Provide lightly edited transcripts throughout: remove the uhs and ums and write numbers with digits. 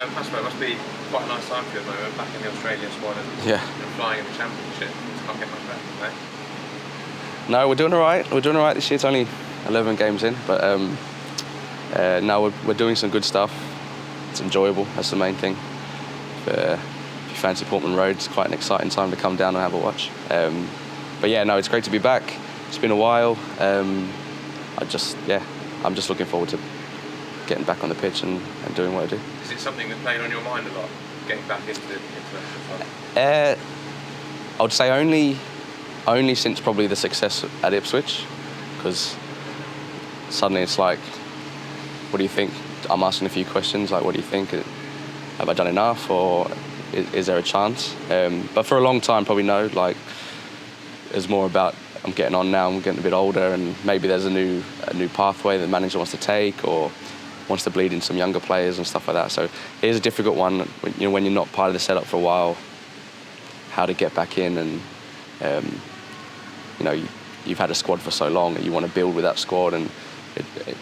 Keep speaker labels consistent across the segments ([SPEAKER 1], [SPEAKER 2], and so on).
[SPEAKER 1] Massimo, it must be quite a nice time for you at the moment, back in the Australian squad and flying in the championship. It's not getting much better, right?
[SPEAKER 2] No, we're doing all right. We're doing all right this year. It's only 11 games in, but now we're doing some good stuff. It's enjoyable. That's the main thing. If you fancy Portman Road, it's quite an exciting time to come down and have a watch. But yeah, no, it's great to be back. It's been a while. I'm just looking forward to getting back on the pitch and doing what I do.
[SPEAKER 1] Is it something that played on your mind a lot, getting back into the international side?
[SPEAKER 2] I would say only since probably the success at Ipswich, because suddenly it's like, what do you think? I'm asking a few questions, like, what do you think? Have I done enough, or is there a chance? But for a long time, probably no. Like, it's more about I'm getting on now, I'm getting a bit older, and maybe there's a new pathway the manager wants to take, or wants to bleed in some younger players and stuff like that. So it is a difficult one when you're not part of the setup for a while, how to get back in, and you've had a squad for so long and you want to build with that squad, and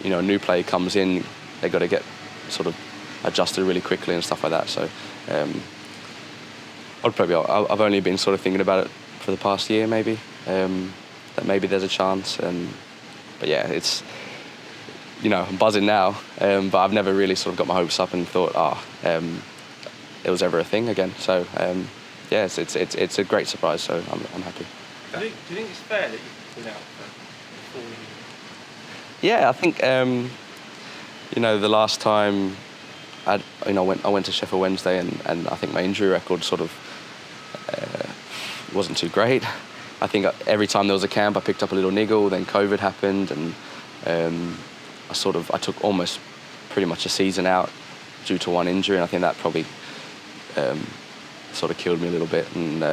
[SPEAKER 2] a new player comes in, they've got to get sort of adjusted really quickly and stuff like that. So I've only been sort of thinking about it for the past year, maybe, that maybe there's a chance. But yeah, it's, I'm buzzing now, but I've never really sort of got my hopes up and thought, it was ever a thing again. So yeah, it's a great surprise. So I'm happy.
[SPEAKER 3] Do you think it's fair that you've been out for 4 years?
[SPEAKER 2] Yeah, I think the last time I went to Sheffield Wednesday, and I think my injury record sort of wasn't too great. I think every time there was a camp, I picked up a little niggle. Then COVID happened, and I took almost pretty much a season out due to one injury, and I think that probably sort of killed me a little bit. And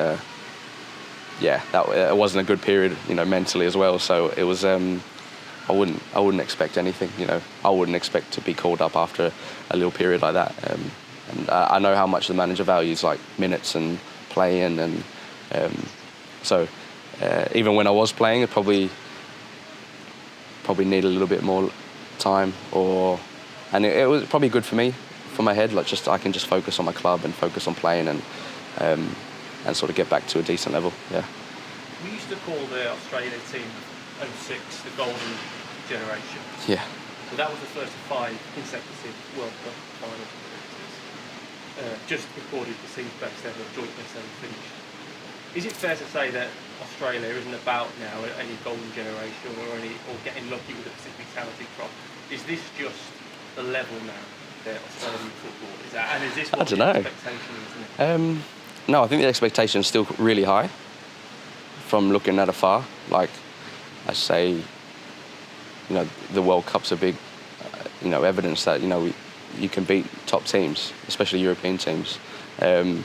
[SPEAKER 2] it wasn't a good period, mentally as well. So it was. I wouldn't expect anything. I wouldn't expect to be called up after a little period like that. And I know how much the manager values like minutes and playing, and so even when I was playing, it probably need a little bit more time, and it was probably good for me, for my head. Like, I can just focus on my club and focus on playing, and sort of get back to a decent level. Yeah.
[SPEAKER 3] We used to call the Australia team 06 the golden generation.
[SPEAKER 2] Yeah.
[SPEAKER 3] So that was the first 5 consecutive World Cup final appearances. Just recorded the sea's best ever joint best ever finish. Is it fair to say that Australia isn't about now any golden generation or getting lucky with a particularly talented crop? Is this just the level now that Australian football is at? And is this what the expectation is, isn't it?
[SPEAKER 2] No, I think the expectation is still really high from looking at afar. Like I say, the World Cup's a big, evidence that, you can beat top teams, especially European teams. From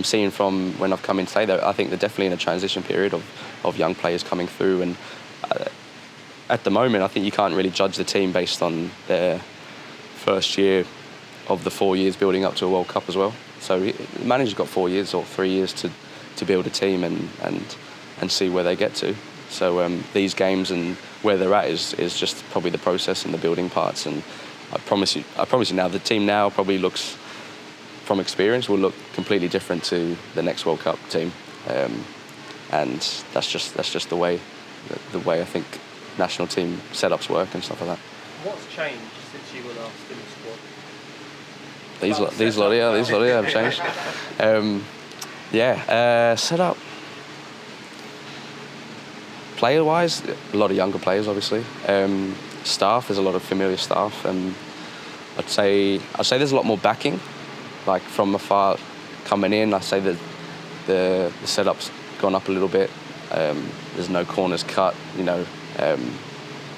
[SPEAKER 2] seeing from when I've come in today, though, I think they're definitely in a transition period of young players coming through. And at the moment, I think you can't really judge the team based on their first year of the 4 years building up to a World Cup as well. So the manager's got 4 years or 3 years to build a team and see where they get to. So these games and where they're at is just probably the process and the building parts. And I promise you now, the team now probably looks, from experience, will look completely different to the next World Cup team. And that's just the way I think national team setups work and stuff like that.
[SPEAKER 3] What's changed since you were last in the squad?
[SPEAKER 2] These lot have changed. Setup. Player-wise, a lot of younger players, obviously. Staff, there's a lot of familiar staff, and I'd say there's a lot more backing, like from afar coming in. I'd say that the setup's gone up a little bit. There's no corners cut.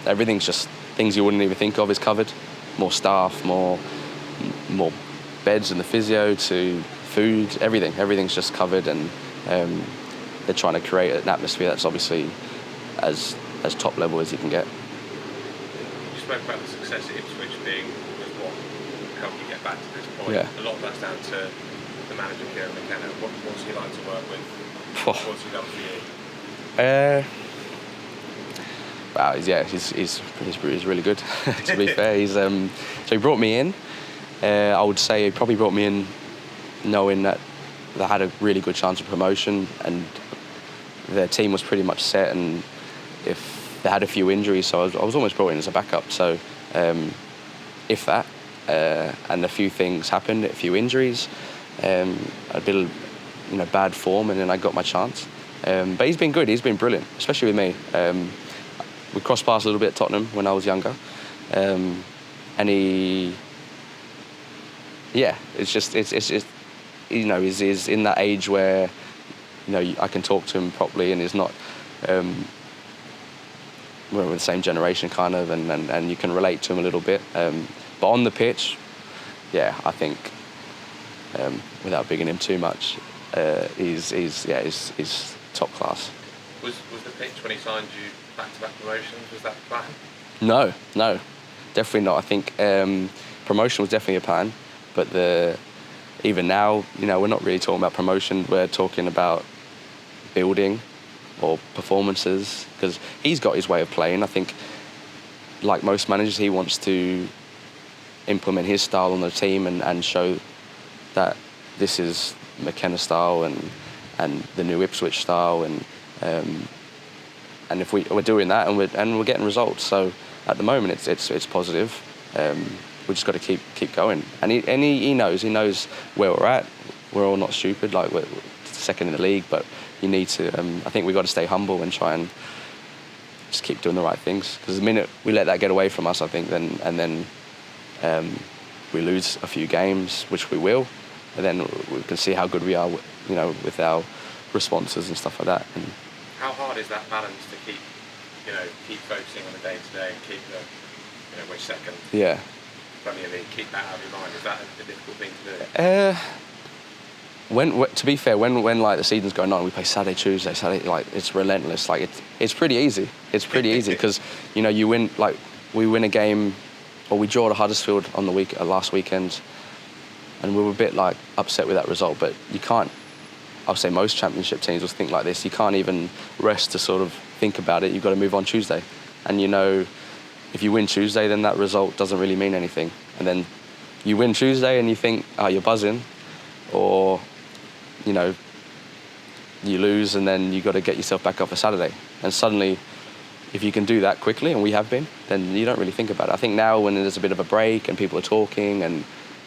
[SPEAKER 2] Everything's just things you wouldn't even think of is covered. More staff, more beds in the physio to food, everything's just covered, and they're trying to create an atmosphere that's obviously as top level as you can get.
[SPEAKER 1] You spoke about the success at Ipswich being what helped you get back to this point.
[SPEAKER 2] Yeah.
[SPEAKER 1] A lot of that's down to the manager, Kieran McKenna. What's he like to work with? What's he done for you?
[SPEAKER 2] He's really good. To be fair, so he brought me in. I would say he probably brought me in knowing that they had a really good chance of promotion, and their team was pretty much set. And if they had a few injuries, so I was almost brought in as a backup. So if that, and a few things happened, a few injuries, a bit of bad form, and then I got my chance. But he's been good. He's been brilliant, especially with me. We crossed paths a little bit at Tottenham when I was younger, and he's in that age where I can talk to him properly, and he's not. We're the same generation kind of, and you can relate to him a little bit. But on the pitch, I think without bigging him too much, he's top class.
[SPEAKER 1] Was the pitch when he signed you back-to-back promotions? Was that the plan?
[SPEAKER 2] No, definitely not. I think promotion was definitely a plan, but even now, we're not really talking about promotion. We're talking about building or performances, because he's got his way of playing. I think, like most managers, he wants to implement his style on the team and show that this is McKenna style and the new Ipswich style, and if we're doing that and we're getting results. So at the moment it's positive. We just got to keep going, and he knows where we're at. We're all not stupid, like we're second in the league, but you need to. I think we've got to stay humble and try and just keep doing the right things. Because the minute we let that get away from us, I think then we lose a few games, which we will, and then we can see how good we are, with our responses and stuff like that. And
[SPEAKER 1] how hard is that balance to keep focusing on the day-to-day and keep we're second?
[SPEAKER 2] Yeah.
[SPEAKER 1] Premier League, keep that out of your mind. Is that a difficult thing to do?
[SPEAKER 2] To be fair, when like the season's going on, we play Saturday, Tuesday, like it's relentless. Like it's pretty easy. It's pretty easy because you win. Like we win a game, or we draw to Huddersfield on the last weekend, and we were a bit like upset with that result. But you can't. I'll say most championship teams will think like this. You can't even rest to sort of think about it. You've got to move on Tuesday, and if you win Tuesday, then that result doesn't really mean anything. And then you win Tuesday, and you think, oh, you're buzzing, or you lose, and then you got to get yourself back up for Saturday. And suddenly, if you can do that quickly, and we have been, then you don't really think about it. I think now when there's a bit of a break and people are talking and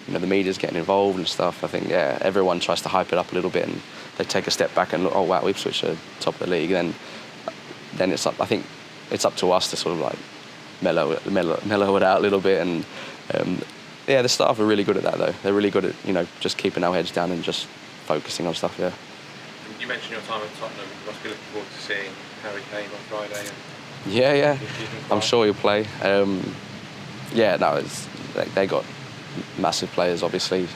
[SPEAKER 2] the media's getting involved and stuff, I think everyone tries to hype it up a little bit, and they take a step back and look, oh wow, Ipswich are top of the league. Then it's up. I think it's up to us to sort of like mellow it out a little bit. And the staff are really good at that though. They're really good at just keeping our heads down and just focusing on stuff. Yeah.
[SPEAKER 1] You mentioned your time at Tottenham. You must be looking forward to seeing Harry Kane on Friday.
[SPEAKER 2] Yeah. I'm sure he'll play. They got massive players, obviously.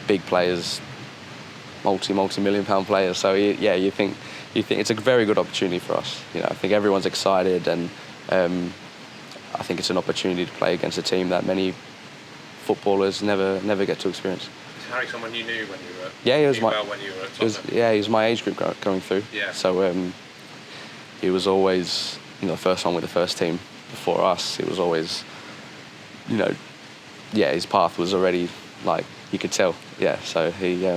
[SPEAKER 2] Big players, multi-million pound players. So you think it's a very good opportunity for us. I think everyone's excited, and I think it's an opportunity to play against a team that many footballers never get to experience.
[SPEAKER 1] Is Harry someone you knew when you were?
[SPEAKER 2] Yeah, he was
[SPEAKER 1] when you were at Tottenham?
[SPEAKER 2] He was my age group going through.
[SPEAKER 1] Yeah.
[SPEAKER 2] So he was always the first one with the first team before us. It was always his path was already like you could tell. Yeah. So he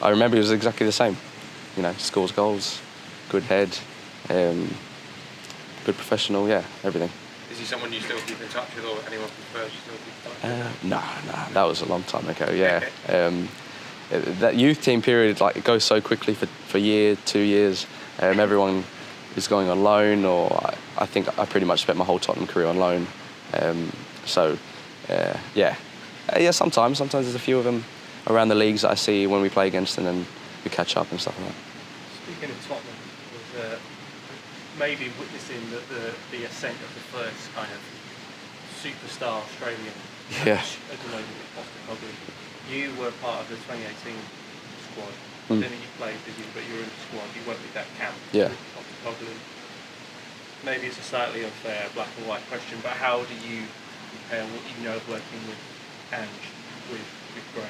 [SPEAKER 2] I remember he was exactly the same. Scores goals, good head, good professional. Yeah, everything.
[SPEAKER 1] Is he someone you still keep in touch with, or anyone from Spurs you still keep in touch with?
[SPEAKER 2] No, that was a long time ago. Yeah, that youth team period, like it goes so quickly for a year, 2 years. Everyone is going on loan, or I think I pretty much spent my whole Tottenham career on loan. Sometimes there's a few of them around the leagues that I see when we play against, and then we catch up and stuff like that.
[SPEAKER 3] Speaking of Tottenham, was maybe witnessing the ascent of the first kind of superstar Australian coach at the moment with Postecoglou. You were part of the 2018 squad. I don't think you played, did you? But you were in the squad. You went with that camp with Postecoglou. Maybe it's a slightly unfair black and white question, but how do you compare what you know of working with Ange with Graham?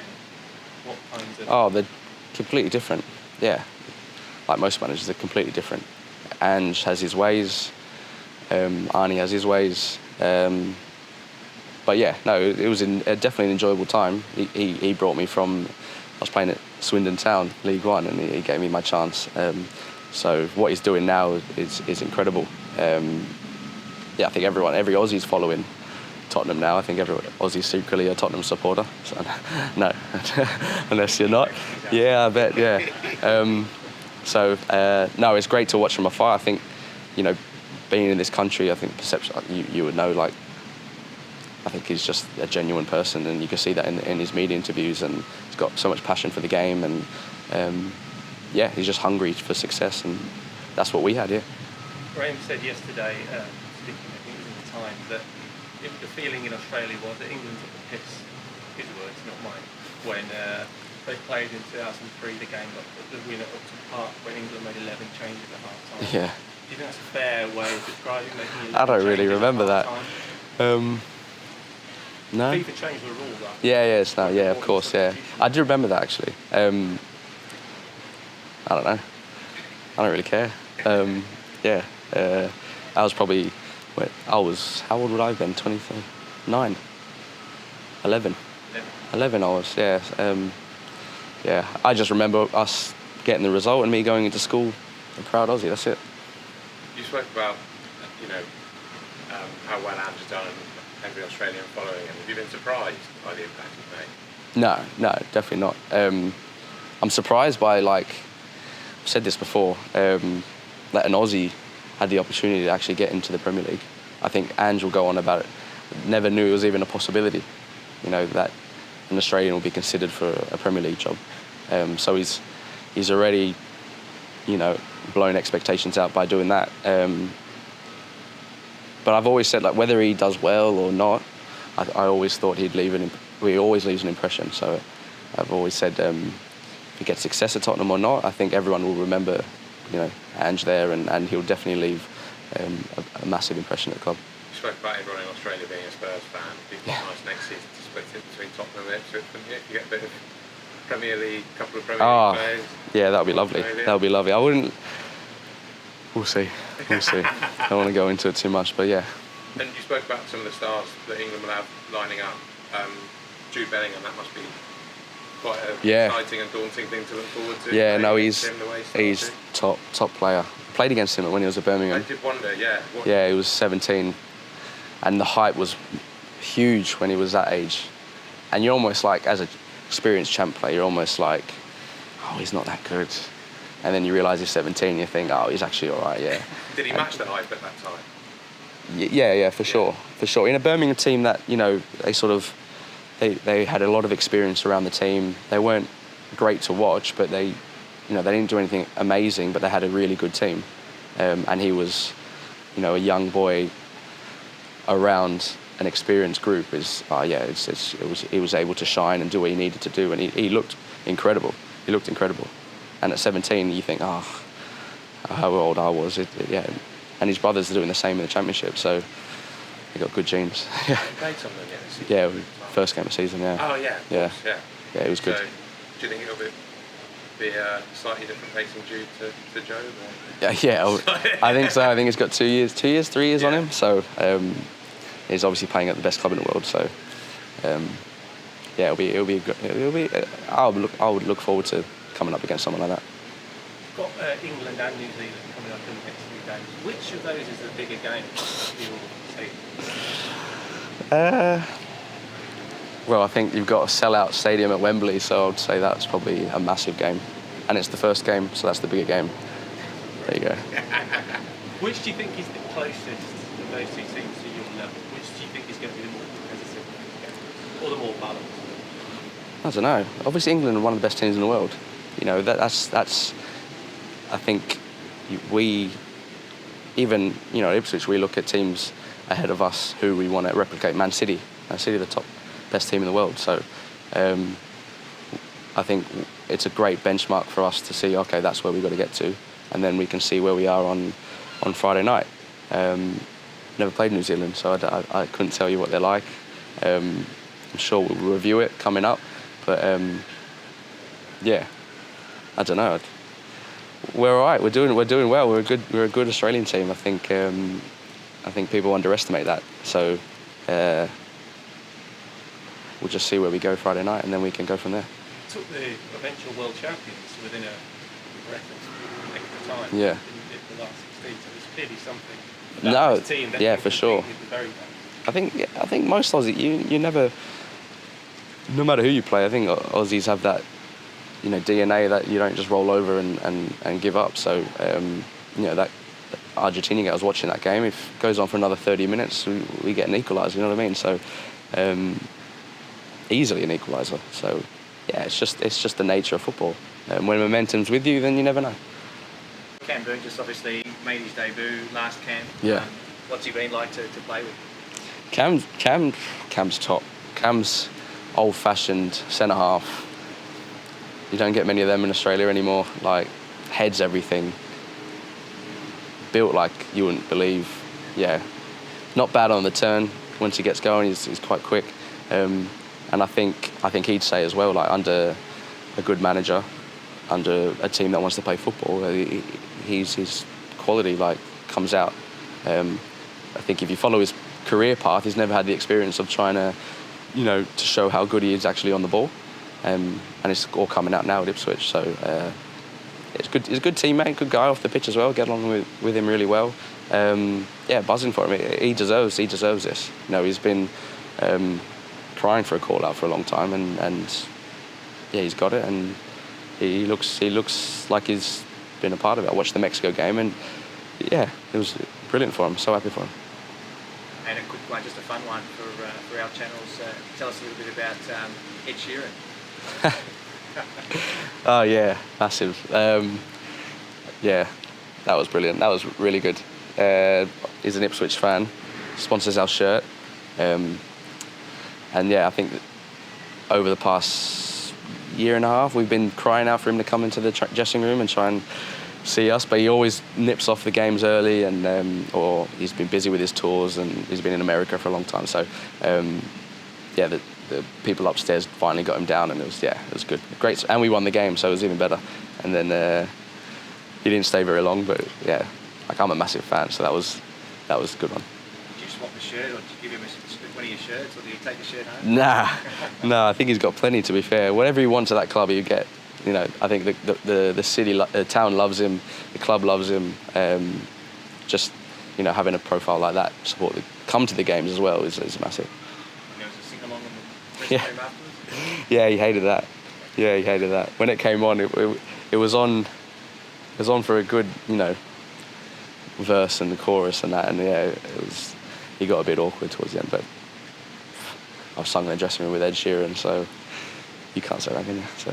[SPEAKER 3] What kinds of...
[SPEAKER 2] Oh, they're completely different. Yeah, like most managers, they're completely different. Ange has his ways, Arnie has his ways. But yeah, no, it was definitely an enjoyable time. He brought me from, I was playing at Swindon Town, League One, and he gave me my chance. So what he's doing now is incredible. Yeah, I think every Aussie's following Tottenham now. I think every Aussie's secretly a Tottenham supporter. So, no, unless you're not. Yeah, I bet, yeah. No, it's great to watch from afar. I think, being in this country, I think perception, you would know, like, I think he's just a genuine person, and you can see that in his media interviews, and he's got so much passion for the game, and yeah, he's just hungry for success, and that's what we had, yeah.
[SPEAKER 3] Graham said yesterday, speaking, I think it was in the Times, that the feeling in Australia was that England took the piss, his words, not mine, when they played in 2003, the game got the win at Upton Park, when England made 11 changes at half time.
[SPEAKER 2] Yeah.
[SPEAKER 3] Do you think that's a fair way of describing making 11
[SPEAKER 2] I don't really
[SPEAKER 3] changes
[SPEAKER 2] remember
[SPEAKER 3] at
[SPEAKER 2] that.
[SPEAKER 3] half-time?
[SPEAKER 2] No.
[SPEAKER 3] FIFA changed the rules, though.
[SPEAKER 2] Yeah, it's now. Yeah, of course. Yeah, I do remember that actually. I don't know. I don't really care. Yeah, I was probably. How old would I have been? 29, 11. 11 I was. Yeah. Yeah. I just remember us getting the result and me going into school, a proud Aussie. That's it.
[SPEAKER 1] You spoke about, how well Ange has done and every Australian following him. Have you been surprised by the impact he's made?
[SPEAKER 2] No, definitely not. I'm surprised by, like, I've said this before, that an Aussie had the opportunity to actually get into the Premier League. I think Ange will go on about it. Never knew it was even a possibility, that an Australian will be considered for a Premier League job. So he's already, blown expectations out by doing that. But I've always said, like, whether he does well or not, I always thought he always leaves an impression. So I've always said, if he gets success at Tottenham or not, I think everyone will remember, Ange there, and he'll definitely leave a massive impression at the club.
[SPEAKER 1] You spoke about everyone in Australia being a Spurs fan. It'd be nice next season to split it between Tottenham and Ipswich, wouldn't you? You get a bit of Premier League, couple of Premier League players.
[SPEAKER 2] Yeah, that would be lovely. That would be lovely. I wouldn't. We'll see. I don't want to go into it too much, but yeah.
[SPEAKER 1] And you spoke about some of the stars that England will have lining up. Jude Bellingham, that must be quite an exciting and daunting thing to look forward to.
[SPEAKER 2] Yeah, no, he's top player. Played against him when he was at Birmingham.
[SPEAKER 1] I did wonder, yeah.
[SPEAKER 2] Yeah, he was 17, and the hype was huge when he was that age. And you're almost like, as an experienced champ player, you're almost like, oh, he's not that good. And then you realise he's 17, you think, oh, he's actually all right, yeah.
[SPEAKER 1] Did he match the hype at that time?
[SPEAKER 2] Yeah, for sure. In a Birmingham team that, they had a lot of experience around the team. They weren't great to watch, but they didn't do anything amazing, but they had a really good team. And he was, a young boy around an experienced group. He was able to shine and do what he needed to do, and he looked incredible. And at 17, you think, how old I was. And his brothers are doing the same in the Championship, so they got good genes.
[SPEAKER 1] You played some of them yet?
[SPEAKER 2] Yeah, first game of the season, yeah.
[SPEAKER 1] Oh, yeah.
[SPEAKER 2] Yeah.
[SPEAKER 1] Yeah,
[SPEAKER 2] it was good.
[SPEAKER 1] So, do you think it'll be a slightly different pacing due to Joe?
[SPEAKER 2] Yeah, I think so. I think he's got 3 years on him. So he's obviously playing at the best club in the world. So it'll be. I would look forward to coming up against someone like that.
[SPEAKER 3] Got England and New Zealand coming up in the next 3 games. Which of those is the bigger game?
[SPEAKER 2] Well, I think you've got a sellout stadium at Wembley, so I'd say that's probably a massive game. And it's the first game, so that's the bigger game. There you go.
[SPEAKER 3] Which do you think is the closest of those 2 teams to your level? Which do you think is going to be the more competitive game? Or the more balanced?
[SPEAKER 2] I don't know. Obviously, England are one of the best teams in the world. That's. I think we, even Ipswich, we look at teams ahead of us who we want to replicate. Man City, the top best team in the world. So, I think it's a great benchmark for us to see. Okay, that's where we've got to get to, and then we can see where we are on Friday night. Never played New Zealand, so I couldn't tell you what they're like. I'm sure we'll review it coming up. But, I don't know. we're all right. We're doing well. We're a good Australian team. I think people underestimate that. So we'll just see where we go Friday night, and then we can go from there.
[SPEAKER 3] Took the eventual world champions within a extra time.
[SPEAKER 2] Yeah.
[SPEAKER 3] In the last 16, so it's clearly something.
[SPEAKER 2] No,
[SPEAKER 3] team that
[SPEAKER 2] yeah, for sure. I think most Aussies, you never, no matter who you play, I think Aussies have that, DNA that you don't just roll over and give up. So, that Argentina, I was watching that game. If it goes on for another 30 minutes, we get an equaliser. You know what I mean? So, easily an equaliser. So, yeah, it's just the nature of football. When momentum's with you, then you never know.
[SPEAKER 4] Cam Burgess obviously made his debut last camp.
[SPEAKER 2] Yeah.
[SPEAKER 4] What's he been like to play with?
[SPEAKER 2] Cam's top. Cam's old-fashioned centre half. You don't get many of them in Australia anymore. Like, heads everything. Built like you wouldn't believe. Yeah, not bad on the turn. Once he gets going, he's quite quick. And I think he'd say as well, like, under a good manager, under a team that wants to play football, his quality comes out. I think if you follow his career path, he's never had the experience of trying to, to show how good he is actually on the ball. And it's all coming out now at Ipswich. So it's good. He's a good teammate, good guy off the pitch as well. Get along with him really well. Buzzing for him. He deserves this. He's been crying for a call out for a long time, and he's got it. And he looks like he's been a part of it. I watched the Mexico game, and it was brilliant for him. So happy for him.
[SPEAKER 4] And a quick one, just a fun one for our channels. Tell us a little bit about Ed Sheeran.
[SPEAKER 2] Oh yeah, massive. That was brilliant. That was really good. He's an Ipswich fan, sponsors our shirt, and I think that over the past year and a half we've been crying out for him to come into the dressing room and try and see us, but he always nips off the games early, and or he's been busy with his tours, and he's been in America for a long time. So the people upstairs finally got him down, and it was good, great, and we won the game, so it was even better. And then he didn't stay very long, but I'm a massive fan, so that was a good one.
[SPEAKER 4] Did you swap the shirt, or did you give him one of your shirts, or did you take the shirt home?
[SPEAKER 2] Nah, I think he's got plenty, to be fair. Whatever he wants at that club, you get. I think the city, the town loves him, the club loves him. Just having a profile like that, come to the games as well is massive.
[SPEAKER 4] And there was a sing along in the dressing room afterwards.
[SPEAKER 2] Yeah, he hated that. When it came on, it was on for a good verse and the chorus and that, and he got a bit awkward towards the end. But I was sung in the dressing room with Ed Sheeran, so you can't say that, can you? So.